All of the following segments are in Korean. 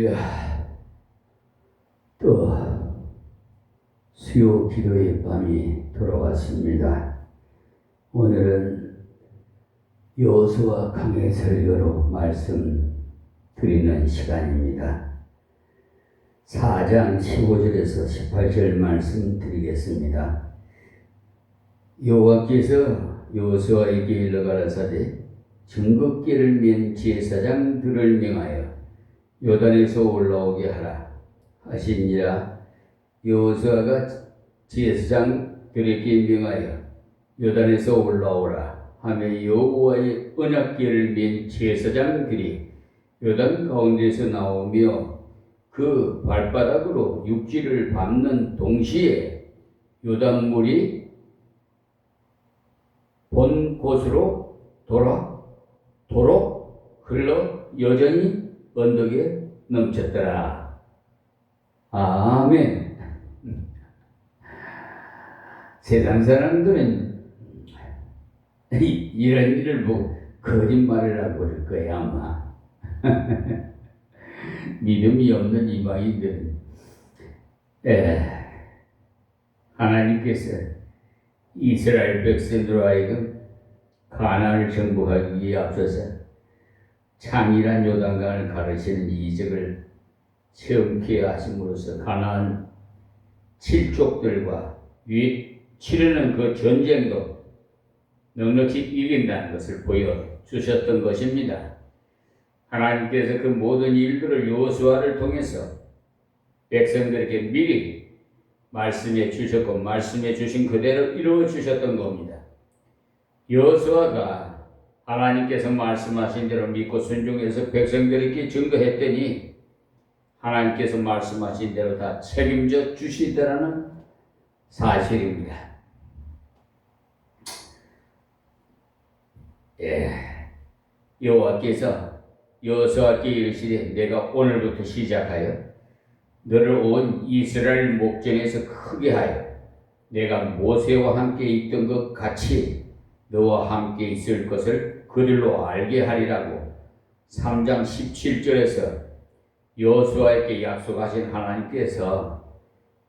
할렐루야. 또 수요 기도의 밤이 돌아왔습니다. 오늘은 여호수아 강해 설교로 말씀드리는 시간입니다. 4장 15절에서 18절 말씀드리겠습니다. 여호와께서 여호수아에게 일러 가라사대 증거궤를 맨 제사장들을 명하여 요단에서 올라오게 하라 하시니라. 여호수아가 제사장들에게 명하여 요단에서 올라오라 하며 여호와의 언약궤를 맨 제사장들이 요단 가운데서 나오며 그 발바닥으로 육지를 밟는 동시에 요단물이 본 곳으로 도로 흘러 여전히 언덕에 넘쳤더라. 아멘. 세상 사람들은 이런 일을 보고 거짓말이라고 그럴 거야 아마. 믿음이 없는 이방인들은 하나님께서 이스라엘 백성들로 하여금 가나안을 정복하기에 앞서서 창이란 요단강을 가르치는 이적을 체험케 하심으로써 가나안 7족들과 치르는 그 전쟁도 넉넉히 이긴다는 것을 보여주셨던 것입니다. 하나님께서 그 모든 일들을 여호수아를 통해서 백성들에게 미리 말씀해 주셨고 말씀해 주신 그대로 이루어 주셨던 겁니다. 여호수아가 하나님께서 말씀하신 대로 믿고 순종해서 백성들에게 증거했더니 하나님께서 말씀하신 대로 다 책임져 주시더라는 사실입니다. 여호와께서 여호수아께 이르시되 내가 오늘부터 시작하여 너를 온 이스라엘 목전에서 크게 하여 내가 모세와 함께 있던 것 같이 너와 함께 있을 것을 그들로 알게 하리라고 3장 17절에서 여호수아에게 약속하신 하나님께서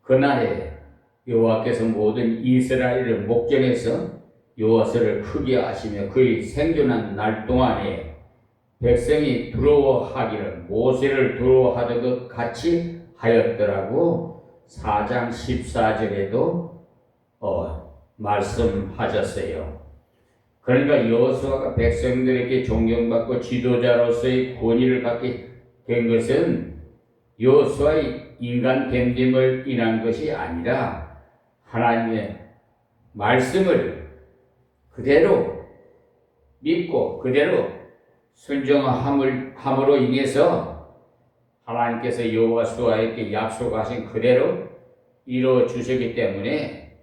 그날에 여호와께서 모든 이스라엘을 목전에서 여호와를 크게 하시며 그의 생존한 날 동안에 백성이 두려워하기를 모세를 두려워하던 것 같이 하였더라고 4장 14절에도 말씀하셨어요. 그러니까 여호수아가 백성들에게 존경받고 지도자로서의 권위를 갖게 된 것은 여호수아의 인간 됨됨을 인한 것이 아니라 하나님의 말씀을 그대로 믿고 그대로 순종함으로 인해서 하나님께서 여호수아에게 약속하신 그대로 이루어 주셨기 때문에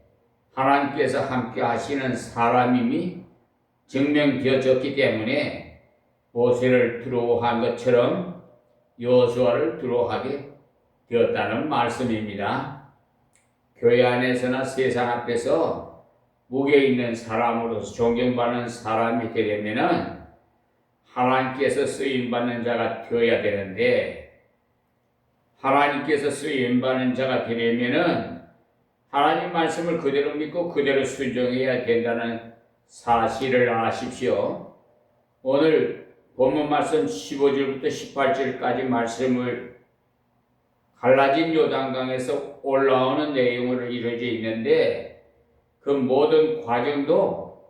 하나님께서 함께 하시는 사람임이 증명되어졌기 때문에 모세를 두려워한 것처럼 여호수아를 두려워하게 되었다는 말씀입니다. 교회 안에서나 세상 앞에서 무게 있는 사람으로서 존경받는 사람이 되려면은 하나님께서 쓰임받는 자가 되어야 되는데 하나님께서 쓰임받는 자가 되려면은 하나님 말씀을 그대로 믿고 그대로 순종해야 된다는 사실을 아십시오. 오늘 본문 말씀 15절부터 18절까지 말씀을 갈라진 요단강에서 올라오는 내용으로 이루어져 있는데 그 모든 과정도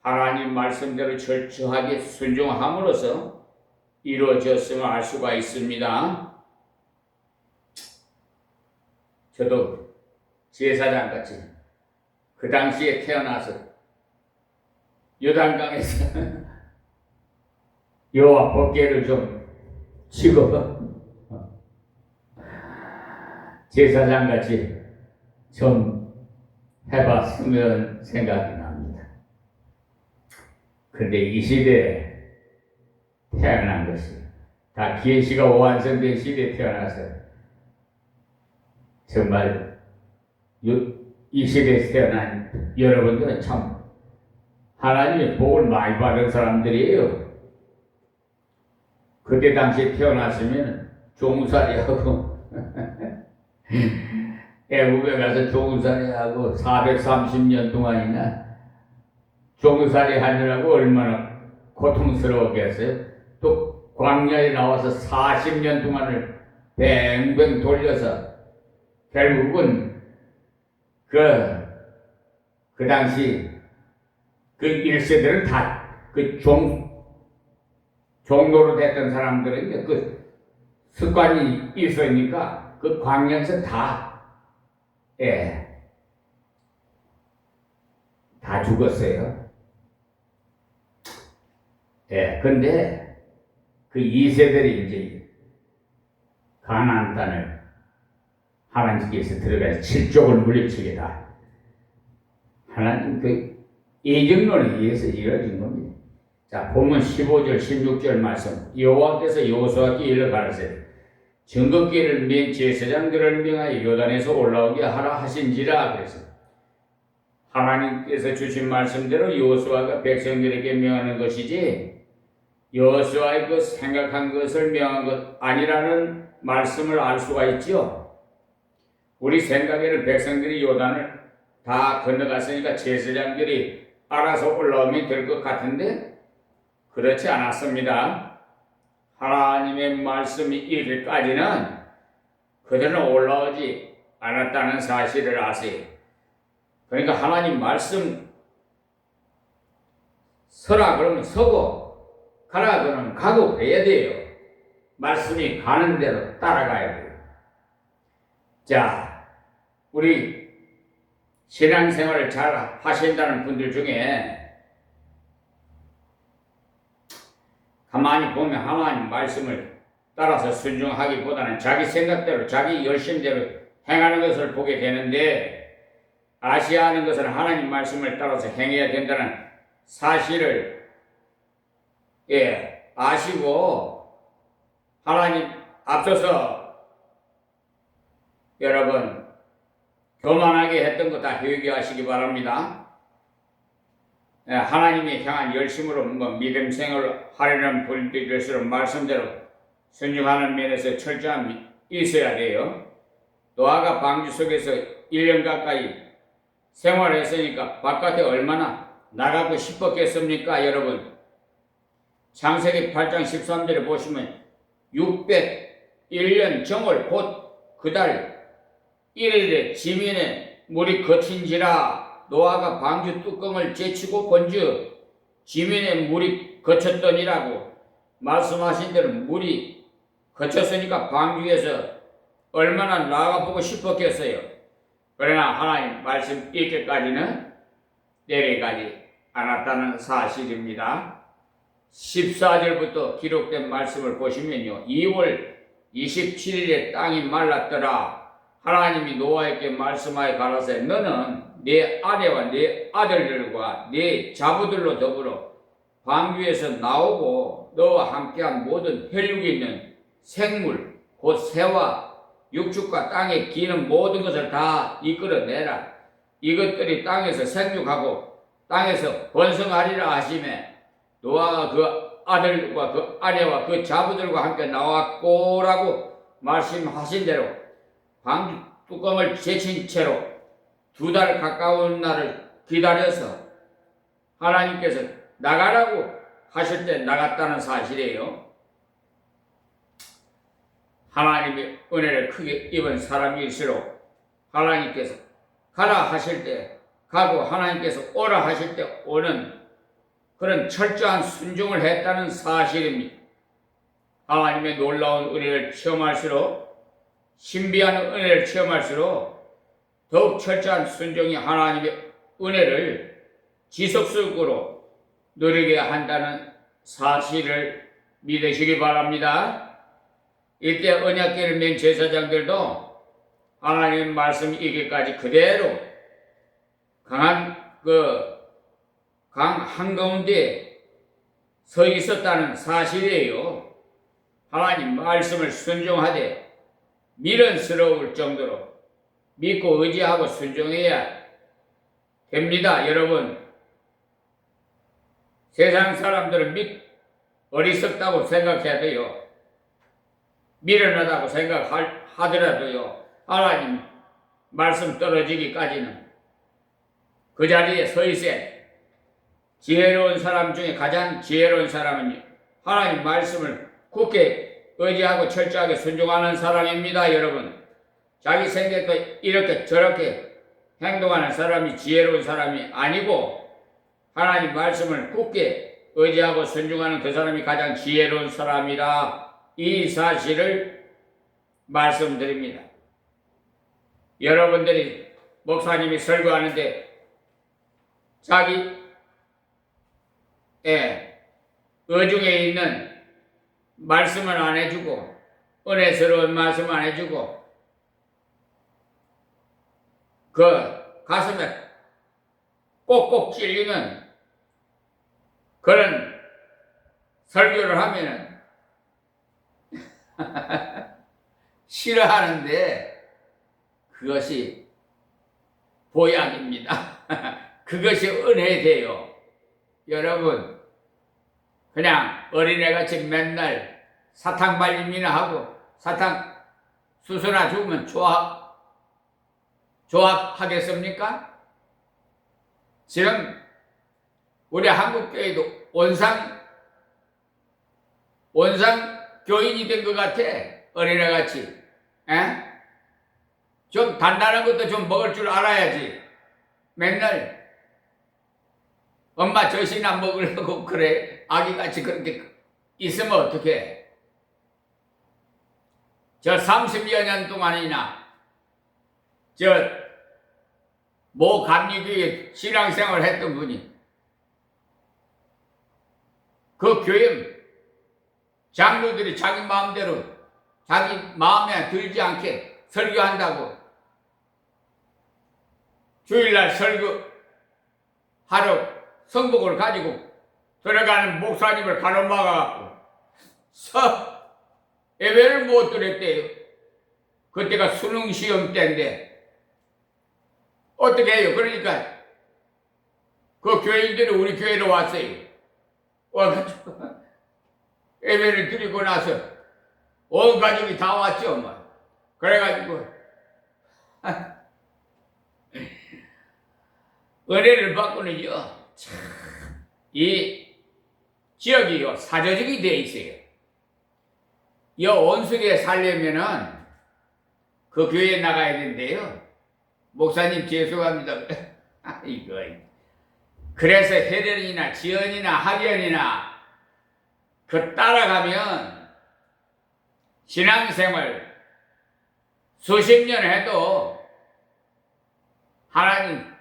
하나님 말씀대로 철저하게 순종함으로써 이루어졌음을 알 수가 있습니다. 저도 제사장같이 그 당시에 태어나서 요단강에서 여호와 법궤를 좀 치고 제사장같이 좀 해봤으면 생각이 납니다. 근데 이 시대에 태어난 것이 다 계시가 완성된 시대에 태어나서 정말 이 시대에 태어난 여러분들은 참 하나님의 복을 많이 받은 사람들이에요. 그때 당시에 태어났으면 종살이하고 애국에 가서 종살이하고 430년 동안이나 종살이 하느라고 얼마나 고통스러웠겠어요. 또 광야에 나와서 40년 동안을 뱅뱅 돌려서 결국은 그 당시 그 1세들은 다 그 종로로 됐던 사람들은 그 습관이 있으니까 그 광야에서 다 죽었어요. 근데 그 2세들이 이제 가나안 땅을 하나님께서 들어가서 7족을 물리치겠다. 하나님 그 예정론에 의해서 이루어진 겁니다. 자, 본문 15절, 16절 말씀. 여호와께서 여호수아께 일러 가라사대 증거기를 맨 제사장들을 명하여 요단에서 올라오게 하라 하신지라. 그래서 하나님께서 주신 말씀대로 여호수아가 백성들에게 명하는 것이지 여호수아의 그 생각한 것을 명한 것 아니라는 말씀을 알 수가 있죠. 우리 생각에는 백성들이 요단을 다 건너갔으니까 제사장들이 알아서 올라오면 될 것 같은데 그렇지 않았습니다. 하나님의 말씀이 이르기까지는 그들은 올라오지 않았다는 사실을 아세요. 그러니까 하나님 말씀 서라 그러면 서고 가라 그러면 가고 해야 돼요. 말씀이 가는 대로 따라가야 돼요. 자, 우리 신앙생활을 잘 하신다는 분들 중에 가만히 보면 하나님 말씀을 따라서 순종하기보다는 자기 생각대로 자기 열심대로 행하는 것을 보게 되는데 아시아하는 것은 하나님 말씀을 따라서 행해야 된다는 사실을 아시고 하나님 앞서서 여러분 교만하게 했던 거 다 회개하시기 바랍니다. 하나님이 향한 열심으로 믿음 생활을 하려는 분들일수록 말씀대로 순종하는 면에서 철저함이 있어야 돼요. 노아가 방주 속에서 1년 가까이 생활했으니까 바깥에 얼마나 나가고 싶었겠습니까, 여러분? 창세기 8장 13절에 보시면 601년 정월 곧 그 달 1일에 지면에 물이 거친지라. 노아가 방주 뚜껑을 제치고 본즉 지면에 물이 거쳤더니라고 말씀하신 대로 물이 거쳤으니까 방주에서 얼마나 나가보고 싶었겠어요. 그러나 하나님 말씀 읽기까지는 내려가지 않았다는 사실입니다. 14절부터 기록된 말씀을 보시면요. 2월 27일에 땅이 말랐더라. 하나님이 노아에게 말씀하여 가라사대 너는 내 아내와 내 아들들과 내 자부들로 더불어 방주에서 나오고 너와 함께한 모든 혈육이 있는 생물 곧 새와 육축과 땅에 기는 모든 것을 다 이끌어내라. 이것들이 땅에서 생육하고 땅에서 번성하리라 하시매 노아가 그 아들과 그 아내와 그 자부들과 함께 나왔고라고 말씀하신 대로 방주 뚜껑을 제친 채로 2달 가까운 날을 기다려서 하나님께서 나가라고 하실 때 나갔다는 사실이에요. 하나님의 은혜를 크게 입은 사람일수록 하나님께서 가라 하실 때 가고 하나님께서 오라 하실 때 오는 그런 철저한 순종을 했다는 사실입니다. 하나님의 놀라운 은혜를 체험할수록 신비한 은혜를 체험할수록 더욱 철저한 순종이 하나님의 은혜를 지속적으로 누리게 한다는 사실을 믿으시기 바랍니다. 이때 언약궤를 맨 제사장들도 하나님의 말씀 이기까지 그대로 강 한가운데 서 있었다는 사실이에요. 하나님 말씀을 순종하되 미련스러울 정도로 믿고 의지하고 순종해야 됩니다. 여러분, 세상 사람들은 어리석다고 생각해야 돼요. 미련하다고 생각하더라도요, 하나님 말씀 떨어지기까지는 그 자리에 서 있어야 돼. 지혜로운 사람 중에 가장 지혜로운 사람은 하나님 말씀을 굳게 의지하고 철저하게 순종하는 사람입니다, 여러분. 자기 생각도 이렇게 저렇게 행동하는 사람이 지혜로운 사람이 아니고 하나님 말씀을 굳게 의지하고 순종하는 그 사람이 가장 지혜로운 사람이라 이 사실을 말씀드립니다. 여러분들이 목사님이 설교하는데 자기 의중에 있는 말씀을 안 해주고 은혜스러운 말씀 안 해주고 그 가슴에 꼭꼭 찔리는 그런 설교를 하면은 싫어하는데 그것이 보약입니다. 그것이 은혜돼요. 여러분, 그냥 어린애같이 맨날 사탕 발림이나 하고 사탕 수수나 주면 좋아하겠습니까? 지금 우리 한국교회도 원상 교인이 된 것 같아. 어린애같이. 좀 단단한 것도 좀 먹을 줄 알아야지. 맨날 엄마 젖이나 먹으려고 그래. 아기같이 그렇게 있으면 어떡해. 저 30여 년 동안이나 모 감리교회 신앙생활을 했던 분이 그 교회 장로들이 자기 마음대로 자기 마음에 들지 않게 설교한다고 주일날 설교하러 성복을 가지고 들어가는 목사님을 가로막아갖고 예배를 못 드렸대요. 그때가 수능 시험 때인데 어떻게 해요? 그러니까 그 교인들이 우리 교회로 왔어요. 와가지고 예배를 드리고 나서 온 가족이 다 왔죠. 뭐. 그래가지고 은혜를 받고는요, 이 지역이요 사조직이 되어 있어요. 이 온숙에 살려면은 그 교회에 나가야 된대요. 목사님 죄송합니다. 이거 그래서 혜련이나 지연이나 학연이나 그 따라가면 신앙생활 수십 년 해도 하나님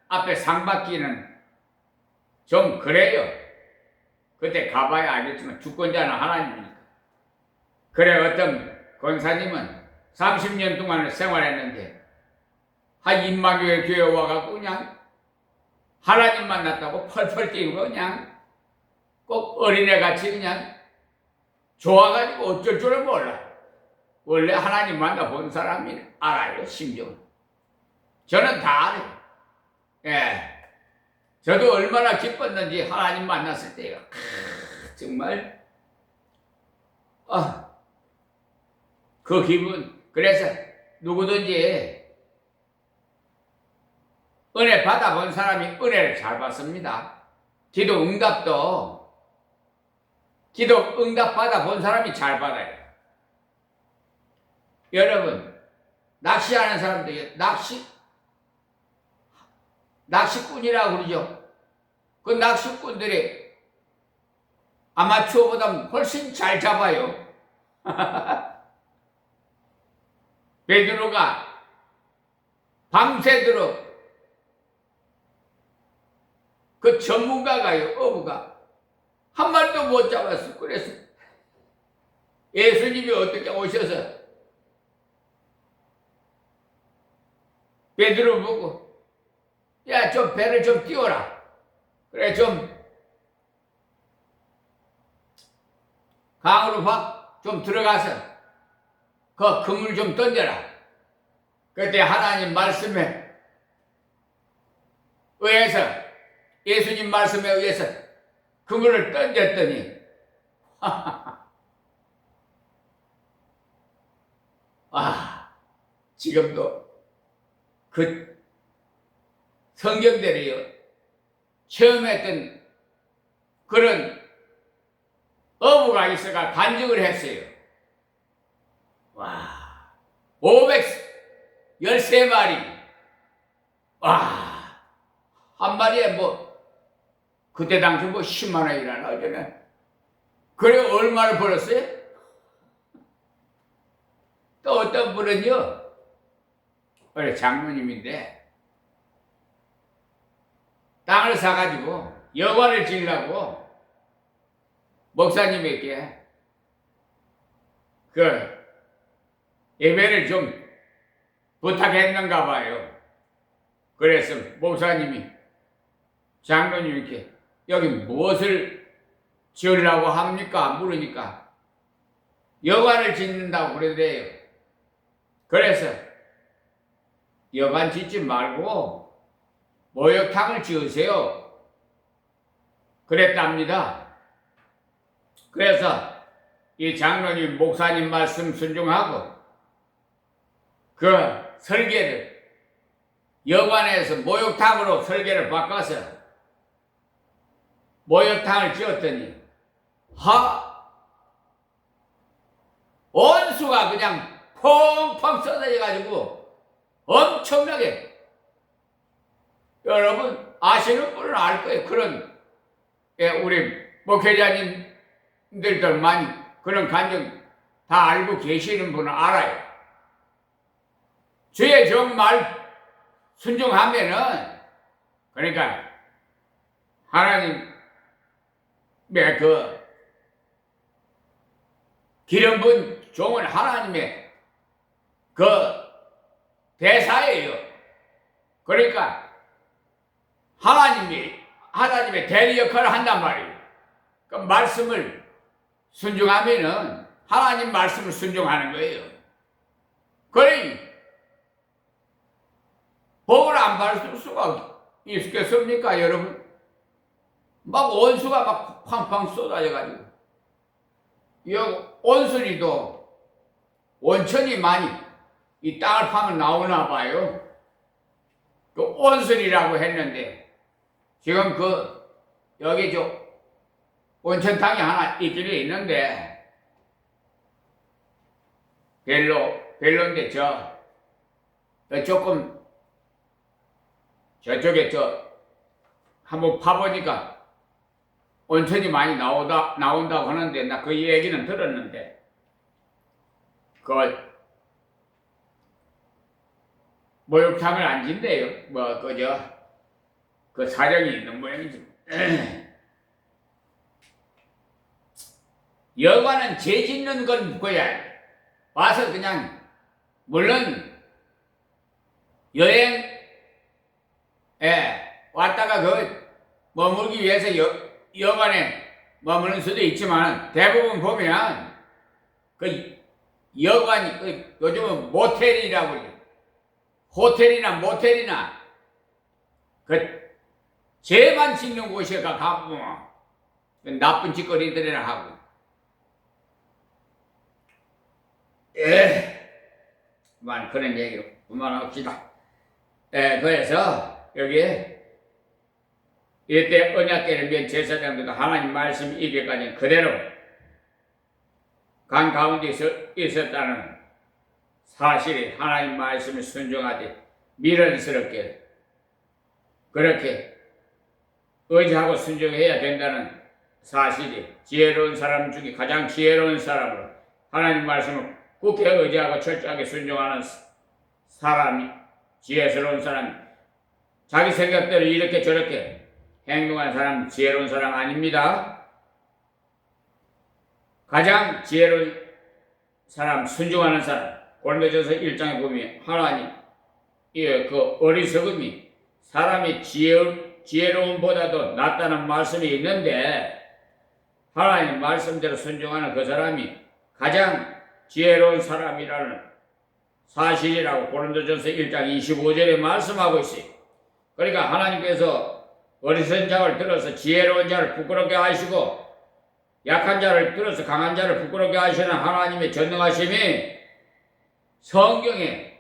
앞에 상 받기는 좀 그래요. 그때 가봐야 알겠지만 주권자는 하나님이니까. 그래 어떤 권사님은 30년 동안 생활했는데 한 인마교회 교회 와갖고 그냥 하나님 만났다고 펄펄 뛰고 그냥 꼭 어린애같이 그냥 좋아가지고 어쩔 줄을 몰라. 원래 하나님 만나본 사람이 알아요, 심정은. 저는 다 알아요. 예. 저도 얼마나 기뻤는지 하나님 만났을 때요. 정말 그 기분. 그래서 누구든지 은혜 받아본 사람이 은혜를 잘 받습니다. 기도 응답 받아본 사람이 잘 받아요. 여러분, 낚시하는 사람들, 낚시꾼이라고 그러죠. 그 낚시꾼들이 아마추어보다 훨씬 잘 잡아요. 베드로가 밤새도록 그 전문가가요, 어부가 한 마리도 못 잡았어. 그래서 예수님이 어떻게 오셔서 베드로 보고 야, 좀 배를 좀 띄워라. 그래, 좀 강으로 좀 들어가서 그 그물 좀 던져라. 그때 하나님 말씀에 의해서 예수님 말씀에 의해서 그물을 던졌더니 지금도 그 성경대로요 체험했던 그런 어부가 있어가 간증을 했어요. 513마리. 한 마리에 그때 당시 10만 원이라나 어쩌네. 그래 얼마를 벌었어요? 또 어떤 분은요, 원래 장로님인데 땅을 사가지고 여관을 지으려고 목사님에게 그 예배를 좀 부탁했는가 봐요. 그래서 목사님이 장로님께 여기 무엇을 지으려고 합니까? 물으니까 여관을 짓는다고 그러더래요. 그래서 여관 짓지 말고 목욕탕을 지으세요. 그랬답니다. 그래서 이 장로님 목사님 말씀 순종하고 그 설계를 여관에서 목욕탕으로 설계를 바꿔서 목욕탕을 지었더니 온수가 그냥 펑펑 쏟아져 가지고 엄청나게, 여러분 아시는 분은 알 거예요. 그런 우리 목회자님들도 많이 그런 간증 다 알고 계시는 분은 알아요. 주의 정말 순종하면은, 그러니까 하나님의 그 기름 부은 종은 하나님의 그 대사예요. 그러니까 하나님의 대리 역할을 한단 말이에요. 그 말씀을 순종하면은 하나님 말씀을 순종하는 거예요. 그러니 복을 안 받을 수가 있겠습니까, 여러분? 막 온수가 막 팡팡 쏟아져가지고, 이 온수리도 원천이 많이 이 땅을 파면 나오나 봐요. 그 온수리라고 했는데, 지금 여기 온천탕이 하나 있기는 있는데, 별로인데 조금 저쪽에 한번 파보니까 온천이 많이 나온다고 하는데, 나 그 얘기는 들었는데, 목욕탕을 안 진대요. 그 사정이 있는 모양이지. 여관은 죄 짓는 건 뭐야? 와서 그냥, 물론 여행 왔다가 머물기 위해서 여관에 머무는 수도 있지만, 대부분 보면 여관이 요즘은 모텔이라고 해요. 호텔이나 모텔이나 죄만 짓는 곳에 가보면 나쁜 짓거리들이나 하고. 그런 얘기로 그만합시다. 그래서 여기에 이때 언약궤를 맨 제사장들도 하나님 말씀 이기까지 그대로 간 가운데 있었다는 사실이, 하나님 말씀을 순종하되 미련스럽게 그렇게 의지하고 순종해야 된다는 사실이, 지혜로운 사람 중에 가장 지혜로운 사람으로 하나님 말씀을 굳게 의지하고 철저하게 순종하는 사람이 지혜스러운 사람, 자기 생각대로 이렇게 저렇게 행동하는 사람 지혜로운 사람 아닙니다. 가장 지혜로운 사람, 순종하는 사람, 고린도전서 1장에 보면 하나님 그 어리석음이 사람이 지혜로움보다도 낫다는 말씀이 있는데, 하나님 말씀대로 순종하는 그 사람이 가장 지혜로운 사람이라는 사실이라고 고린도전서 1장 25절에 말씀하고 있어요. 그러니까 하나님께서 어리석은 자를 들어서 지혜로운 자를 부끄럽게 하시고, 약한 자를 들어서 강한 자를 부끄럽게 하시는 하나님의 전능하심이 성경에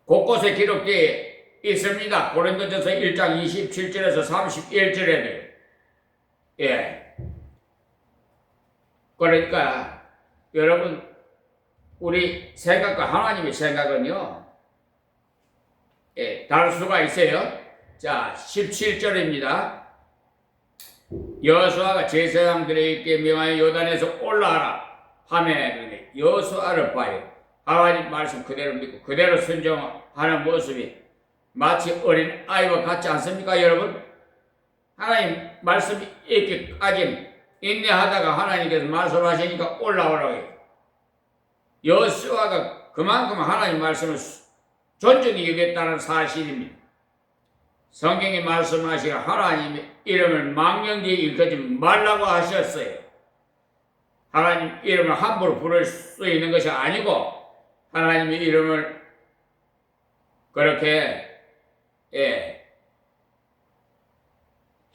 곳곳에 기록되어 있습니다. 고린도전서 1장 27절에서 31절에도. 그러니까 여러분, 우리 생각과 하나님의 생각은요, 다를 수가 있어요. 자, 17절입니다. 여호수아가 제사장들에게 명하여 요단에서 올라와라 하매 여호수아를 봐요. 하나님 말씀 그대로 믿고 그대로 순종하는 모습이 마치 어린 아이와 같지 않습니까, 여러분? 하나님 말씀이 이렇게까지 인내하다가 하나님께서 말씀하시니까 올라오라고 해요. 여호수아가 그만큼 하나님 말씀을 존중히 여겼다는 사실입니다. 성경에 말씀하시고 하나님의 이름을 망령되이 일컫지 말라고 하셨어요. 하나님 이름을 함부로 부를 수 있는 것이 아니고 하나님의 이름을 그렇게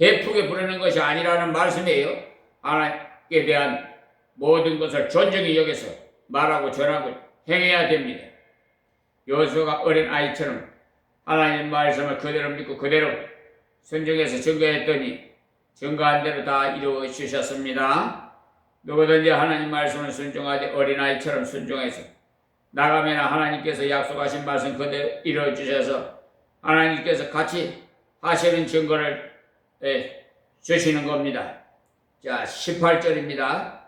해프게 부르는 것이 아니라는 말씀이에요. 하나님께 대한 모든 것을 존중히 여겨서 말하고 전하고 행해야 됩니다. 여호수아가 어린 아이처럼 하나님 말씀을 그대로 믿고 그대로 순종해서 증거했더니 증거한 대로 다 이루어 주셨습니다. 누구든지 하나님 말씀을 순종하되 어린아이처럼 순종해서 나가면 하나님께서 약속하신 말씀 그대로 이루어 주셔서 하나님께서 같이 하시는 증거를 주시는 겁니다. 자, 18절입니다.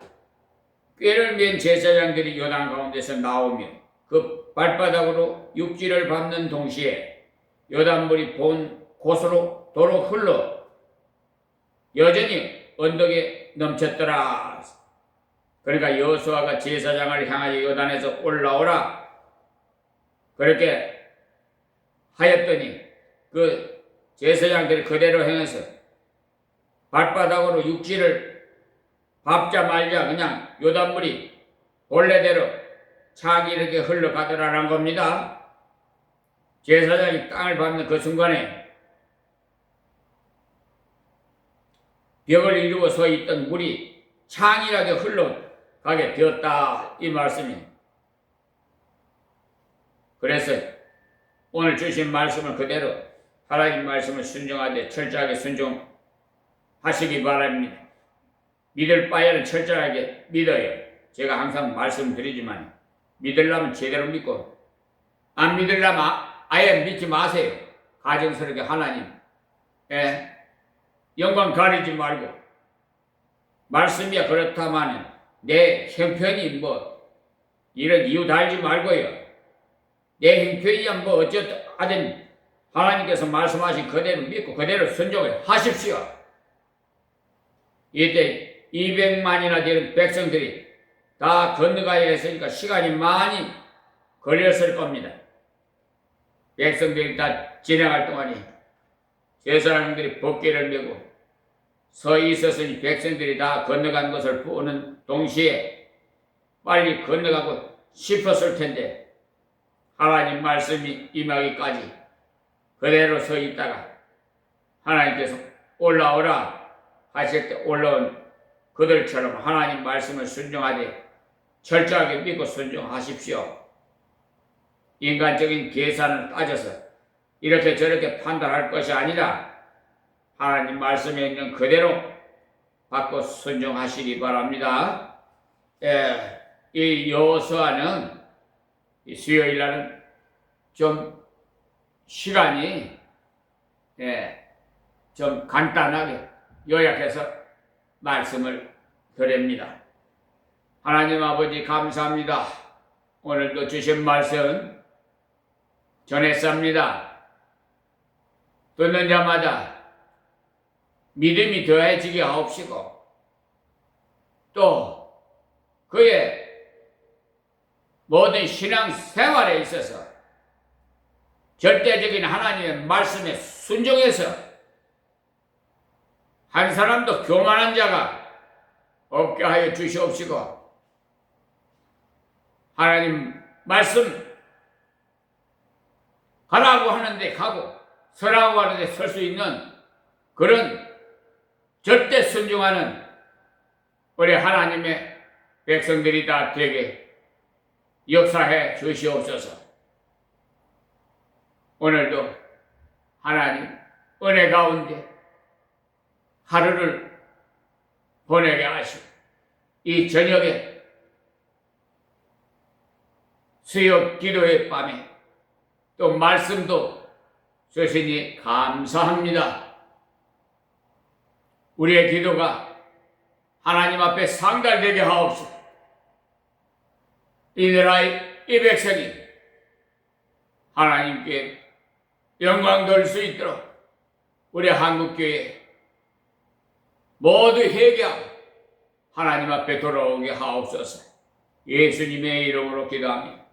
꾀를 맨 제사장들이 요단 가운데서 나오며 그 발바닥으로 육지를 밟는 동시에 요단물이 본 곳으로 도로 흘러 여전히 언덕에 넘쳤더라. 그러니까 여호수아가 제사장을 향하여 요단에서 올라오라 그렇게 하였더니 그 제사장들이 그대로 행해서 발바닥으로 육지를 밟자 말자 그냥 요단물이 본래대로 차기 이렇게 흘러가더라는 겁니다. 제사장이 땅을 밟는 그 순간에 벽을 이루어 서 있던 물이 창이라게 흘러가게 되었다 이 말씀이에요. 그래서 오늘 주신 말씀을 그대로 하나님 말씀을 순종하되 철저하게 순종하시기 바랍니다. 믿을 바에는 철저하게 믿어요. 제가 항상 말씀드리지만 믿으려면 제대로 믿고 안 믿으려면 아예 믿지 마세요. 가정스럽게 하나님 영광 가리지 말고 말씀이야 그렇다만 내 형편이 뭐 이런 이유 달지 말고요. 내 형편이야 뭐 어쨌든 하든 하나님께서 말씀하신 그대로 믿고 그대로 순종을 하십시오. 이때 200만이나 되는 백성들이 다 건너가야 했으니까 시간이 많이 걸렸을 겁니다. 백성들이 다 진행할 동안에 제사장들이 법궤를 메고 서 있었으니 백성들이 다 건너간 것을 보는 동시에 빨리 건너가고 싶었을 텐데 하나님 말씀이 임하기까지 그대로 서 있다가 하나님께서 올라오라 하실 때 올라온 그들처럼 하나님 말씀을 순종하되 철저하게 믿고 순종하십시오. 인간적인 계산을 따져서 이렇게 저렇게 판단할 것이 아니라 하나님 말씀에 있는 그대로 받고 순종하시기 바랍니다. 이 여호수아는 수요일 날은 좀 시간이 좀 간단하게 요약해서 말씀을 드립니다. 하나님 아버지 감사합니다. 오늘도 주신 말씀 전했습니다. 듣는 자마다 믿음이 더해지게 하옵시고 또 그의 모든 신앙 생활에 있어서 절대적인 하나님의 말씀에 순종해서 한 사람도 교만한 자가 없게 하여 주시옵시고 하나님 말씀 가라고 하는데 가고 서라고 하는데 설 수 있는 그런 절대 순종하는 우리 하나님의 백성들이 다 되게 역사해 주시옵소서. 오늘도 하나님 은혜 가운데 하루를 보내게 하시고 이 저녁에 수요 기도의 밤에 또 말씀도 주시니 감사합니다. 우리의 기도가 하나님 앞에 상달되게 하옵소서. 이 나라의 이 백성이 하나님께 영광 돌 수 있도록 우리 한국교회 모두 회개하고 하나님 앞에 돌아오게 하옵소서. 예수님의 이름으로 기도합니다.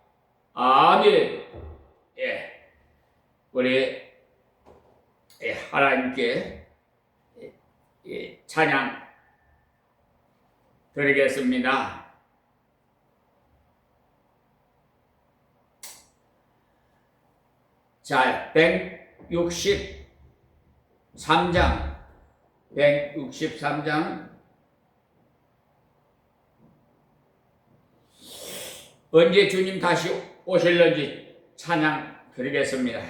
아멘. 우리 하나님께 찬양 드리겠습니다. 자, 163장 언제 주님 다시 오실는지 찬양 드리겠습니다.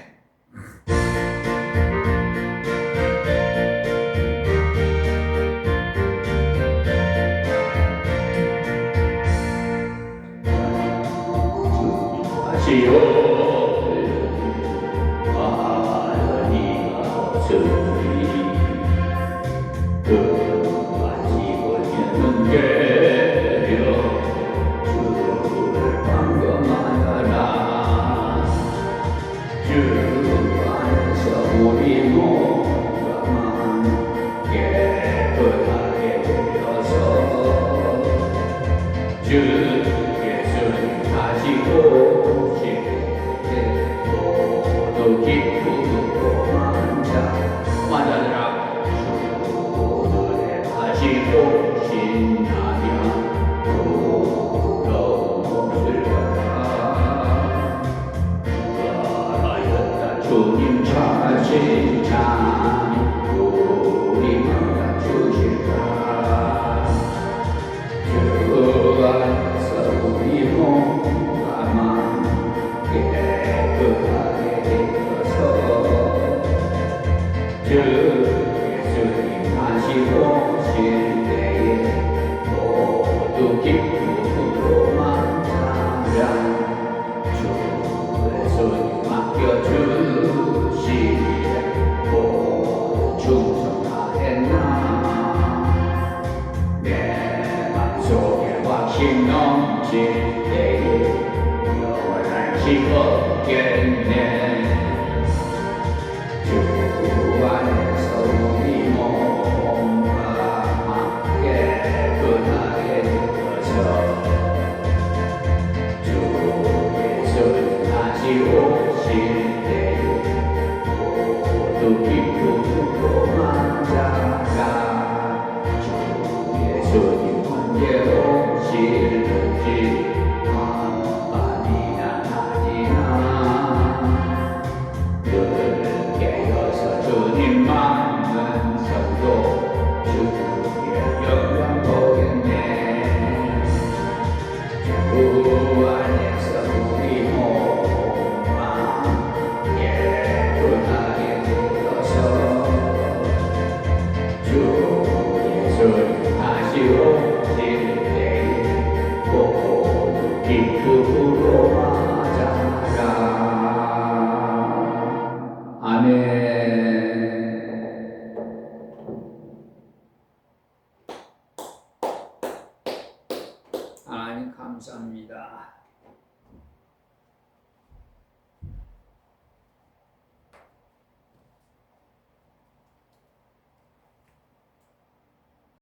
주님 자신 참 우리 마다 주실까 주 안에서 우리 몸과 깨끗하게 되어서 주 예수님 다시 오실 때에 모두 기쁨으로만 찬양 주 예수님 맡겨주 넘칠 때에 영원할 수 없겠네. 주 안에서 우리 몸과 깨끗하게 되어서 주 예수님 다시 오실 때에 모두 기쁨으로만 자라 주 예수님 언제 오실지 반반이나 나지나 늘 깨어서 주님 만난 성도 주의 영광 보겠네. 주 안에서 우리 몸만 깨끗하게 되어서 주 예수님 다시 오실 기쁨으로 맞아라. 아멘. 하나님 감사합니다.